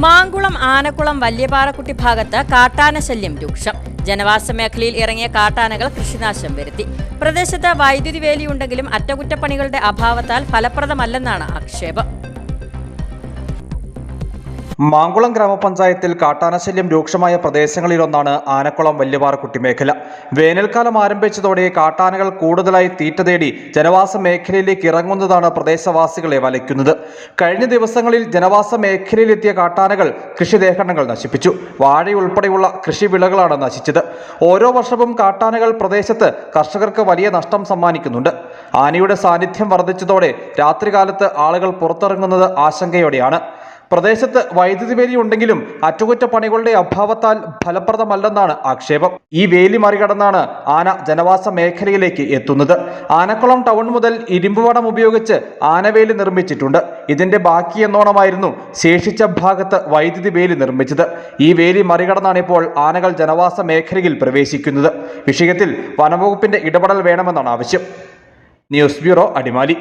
മാങ്കുളം ആനക്കുളം വല്യപാറക്കുട്ടി ഭാഗത്ത് കാട്ടാന ശല്യം രൂക്ഷം. ജനവാസ മേഖലയിൽ ഇറങ്ങിയ കാട്ടാനകൾ കൃഷിനാശം വരുത്തി. പ്രദേശത്ത് വൈദ്യുതി വേലിയുണ്ടെങ്കിലും അറ്റകുറ്റപ്പണികളുടെ അഭാവത്താൽ ഫലപ്രദമല്ലെന്നാണ് ആക്ഷേപം. മാങ്കുളം ഗ്രാമപഞ്ചായത്തിൽ കാട്ടാനശല്യം രൂക്ഷമായ പ്രദേശങ്ങളിലൊന്നാണ് ആനക്കുളം വല്യപാറക്കുട്ടി മേഖല. വേനൽക്കാലം ആരംഭിച്ചതോടെ കാട്ടാനകൾ കൂടുതലായി തീറ്റ തേടി ജനവാസ മേഖലയിലേക്ക് ഇറങ്ങുന്നതാണ് പ്രദേശവാസികളെ വലയ്ക്കുന്നത്. കഴിഞ്ഞ ദിവസങ്ങളിൽ ജനവാസ മേഖലയിലെത്തിയ കാട്ടാനകൾ കൃഷിദേഹങ്ങൾ നശിപ്പിച്ചു. വാഴയുൾപ്പെടെയുള്ള കൃഷിവിളകളാണ് നശിച്ചത്. ഓരോ വർഷവും കാട്ടാനകൾ പ്രദേശത്ത് കർഷകർക്ക് വലിയ നഷ്ടം സമ്മാനിക്കുന്നുണ്ട്. ആനയുടെ സാന്നിധ്യം വർദ്ധിച്ചതോടെ രാത്രികാലത്ത് ആളുകൾ പുറത്തിറങ്ങുന്നത് ആശങ്കയോടെയാണ്. പ്രദേശത്ത് വൈദ്യുതി വേലി ഉണ്ടെങ്കിലും അറ്റകുറ്റപ്പണികളുടെ അഭാവത്താൽ ഫലപ്രദമല്ലെന്നാണ് ആക്ഷേപം. ഈ വേലി മറികടന്നാണ് ആന ജനവാസ മേഖലയിലേക്ക് എത്തുന്നത്. ആനക്കുളം ടൗൺ മുതൽ ഇരുമ്പുവടം ഉപയോഗിച്ച് ആനവേലി നിർമ്മിച്ചിട്ടുണ്ട്. ഇതിന്റെ ബാക്കിയെന്നോണമായിരുന്നു ശേഷിച്ച ഭാഗത്ത് വൈദ്യുതി വേലി നിർമ്മിച്ചത്. ഈ വേലി മറികടന്നാണ് ഇപ്പോൾ ആനകൾ ജനവാസ മേഖലയിൽ പ്രവേശിക്കുന്നത്. വിഷയത്തിൽ വനംവകുപ്പിന്റെ ഇടപെടൽ വേണമെന്നാണ് ആവശ്യം. News bureau, Adimali.